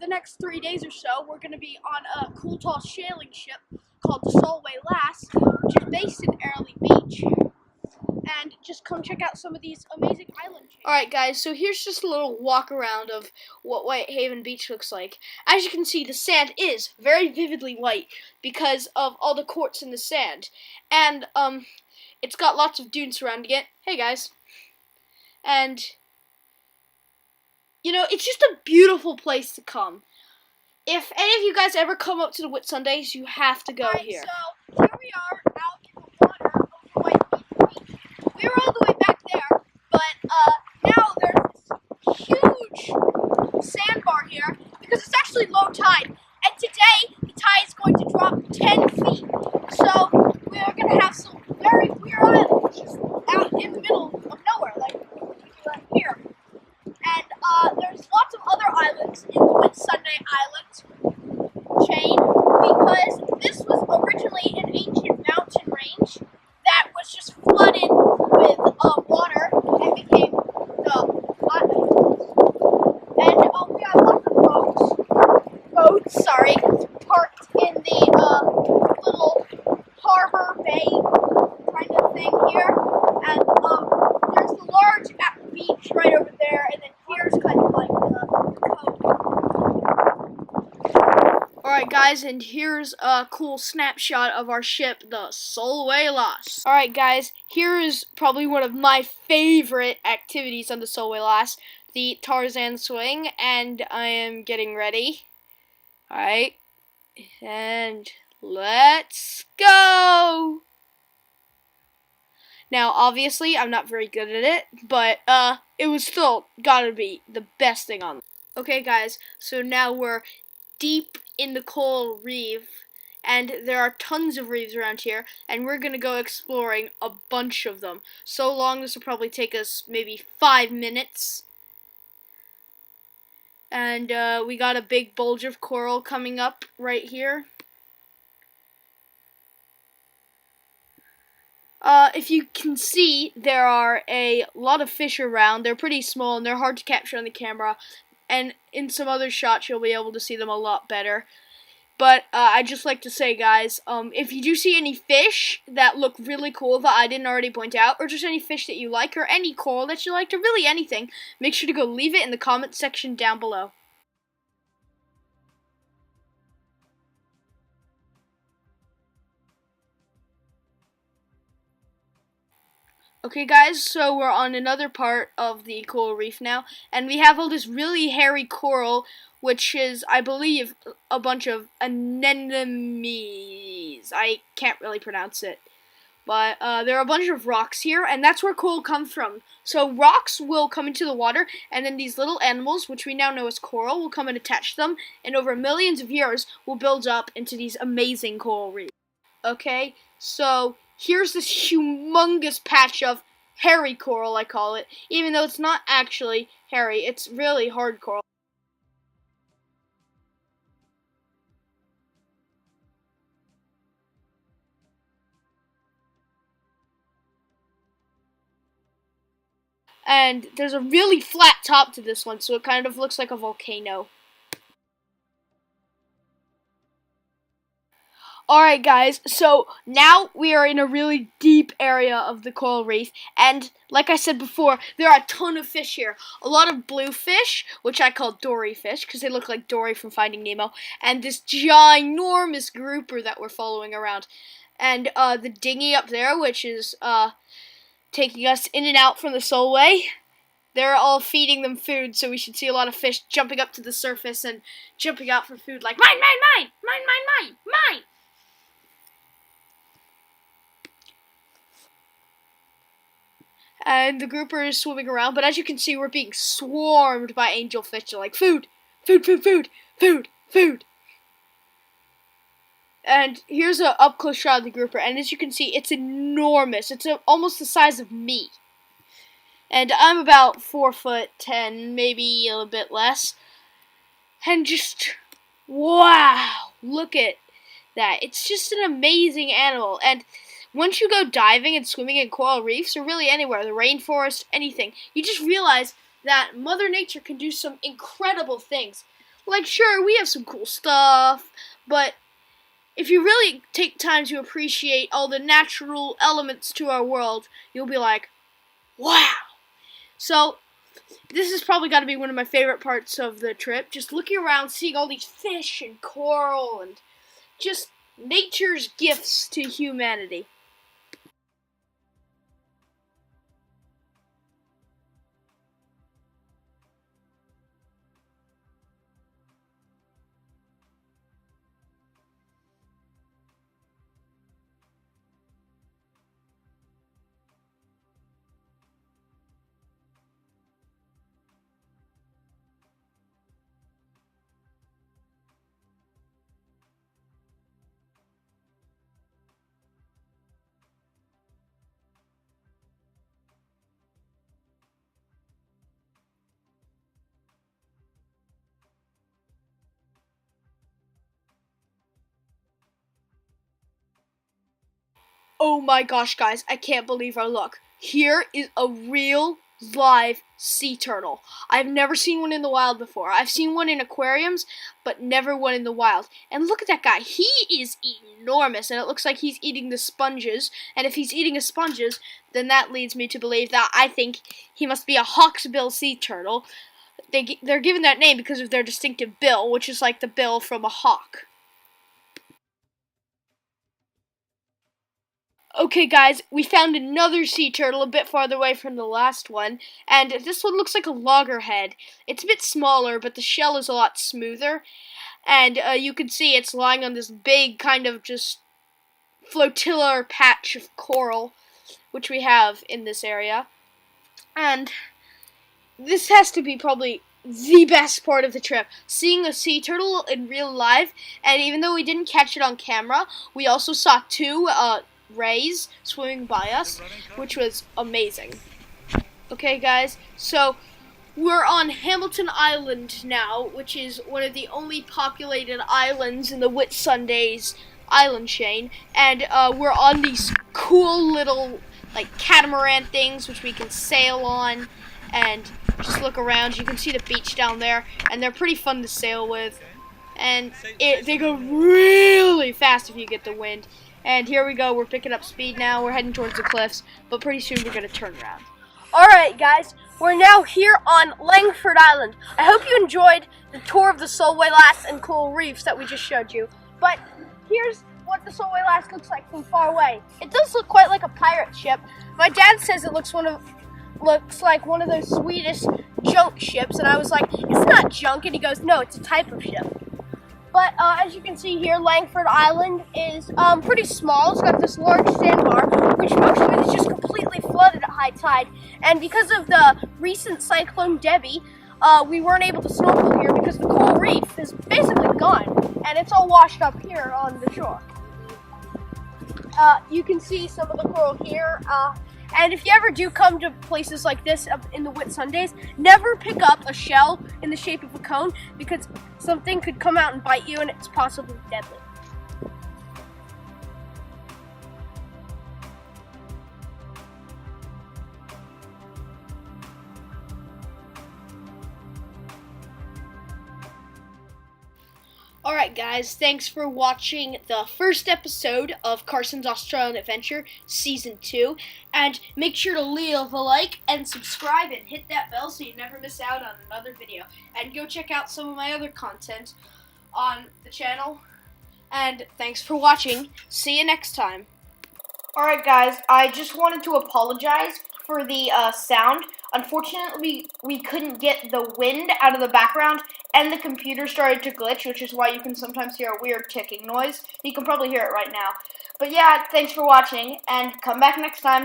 the next 3 days or so, we're going to be on a cool, tall sailing ship called the Solway Lass, which is based in Airlie Beach. And just come check out some of these amazing island chains. Alright guys, so here's just a little walk around of what Whitehaven Beach looks like. As you can see, the sand is very vividly white because of all the quartz in the sand. And it's got lots of dunes surrounding it. Hey guys. And you know, it's just a beautiful place to come. If any of you guys ever come up to the Whitsundays, you have to go here. So here we are out in the water over Whitehaven Beach. We were all the way back there, but now there's this huge sandbar here because it's actually low tide. And today the tide is going to drop 10 feet. So we are going to have some very weird islands just out in the middle of nowhere, like here. And there's lots of other islands in the Whitsunday Islands chain because this was originally an ancient mountain range that was just flooded with water and became the islands. And we have lots of boats, parked in the little harbor bay kind of thing here. And there's the large beach right over there, and then here's kind of like the coast. Alright guys, and here's a cool snapshot of our ship, the Solway Lass. Alright guys, here is probably one of my favorite activities on the Solway Lass, the Tarzan swing, and I am getting ready. Alright, and let's go! Now, obviously, I'm not very good at it, but it was still gotta be the best thing on. Okay, guys, so now we're deep in the coral reef, and there are tons of reefs around here, and we're gonna go exploring a bunch of them. So long, this will probably take us maybe 5 minutes. And we got a big bulge of coral coming up right here. If you can see, there are a lot of fish around. They're pretty small and they're hard to capture on the camera. And in some other shots, you'll be able to see them a lot better. But I'd just like to say, guys, if you do see any fish that look really cool that I didn't already point out, or just any fish that you like, or any coral that you liked, or really anything, make sure to go leave it in the comment section down below. Okay guys, so we're on another part of the coral reef now, and we have all this really hairy coral, which is, I believe, a bunch of anemones. I can't really pronounce it. But there are a bunch of rocks here, and that's where coral comes from. So rocks will come into the water, and then these little animals, which we now know as coral, will come and attach them, and over millions of years will build up into these amazing coral reefs. Okay, so here's this humongous patch of hairy coral, I call it, even though it's not actually hairy, it's really hard coral. And there's a really flat top to this one, so it kind of looks like a volcano. Alright guys, so now we are in a really deep area of the coral reef, and like I said before, there are a ton of fish here. A lot of blue fish, which I call Dory fish, because they look like Dory from Finding Nemo, and this ginormous grouper that we're following around. And the dinghy up there, which is taking us in and out from the Solway. They're all feeding them food, so we should see a lot of fish jumping up to the surface and jumping out for food like, mine, mine, mine, mine, mine, mine, mine. And the grouper is swimming around, but as you can see, we're being swarmed by angelfish. They're like, food, food, food, food, food, food. And here's an up-close shot of the grouper, and as you can see, it's enormous. It's almost the size of me. And I'm about 4'10", maybe a little bit less. And just, wow, look at that. It's just an amazing animal. And once you go diving and swimming in coral reefs, or really anywhere, the rainforest, anything, you just realize that Mother Nature can do some incredible things. Like, sure, we have some cool stuff, but if you really take time to appreciate all the natural elements to our world, you'll be like, wow. So, this has probably got to be one of my favorite parts of the trip. Just looking around, seeing all these fish and coral and just nature's gifts to humanity. Oh my gosh, guys, I can't believe our luck. Here is a real live sea turtle. I've never seen one in the wild before. I've seen one in aquariums, but never one in the wild. And look at that guy. He is enormous, and it looks like he's eating the sponges. And if he's eating the sponges, then that leads me to believe that I think he must be a hawksbill sea turtle. They're given that name because of their distinctive bill, which is like the bill from a hawk. Okay, guys, we found another sea turtle a bit farther away from the last one, and this one looks like a loggerhead. It's a bit smaller, but the shell is a lot smoother, and you can see it's lying on this big kind of just flotilla patch of coral, which we have in this area. And this has to be probably the best part of the trip, seeing a sea turtle in real life. And even though we didn't catch it on camera, we also saw two rays swimming by us, which was amazing. Okay, guys, so we're on Hamilton Island now, which is one of the only populated islands in the Whitsundays island chain, and we're on these cool little like catamaran things which we can sail on and just look around. You can see the beach down there, and they're pretty fun to sail with, and they go really fast if you get the wind. And here we go, we're picking up speed now, we're heading towards the cliffs, but pretty soon we're going to turn around. Alright guys, we're now here on Langford Island. I hope you enjoyed the tour of the Solway Lass and coral reefs that we just showed you, but here's what the Solway Lass looks like from far away. It does look quite like a pirate ship. My dad says it looks like one of those Swedish junk ships, and I was like, it's not junk, and he goes, no, it's a type of ship. But as you can see here, Langford Island is pretty small. It's got this large sandbar, which most of it is just completely flooded at high tide. And because of the recent Cyclone Debbie, we weren't able to snorkel here because the coral reef is basically gone, and it's all washed up here on the shore. You can see some of the coral here. And if you ever do come to places like this up in the Whitsundays, never pick up a shell in the shape of a cone, because something could come out and bite you and it's possibly deadly. Alright guys, thanks for watching the first episode of Carson's Australian Adventure Season 2, and make sure to leave a like and subscribe and hit that bell so you never miss out on another video. And go check out some of my other content on the channel, and thanks for watching. See you next time. Alright guys, I just wanted to apologize for the sound. Unfortunately, we couldn't get the wind out of the background, and the computer started to glitch, which is why you can sometimes hear a weird ticking noise. You can probably hear it right now. But yeah, thanks for watching, and come back next time.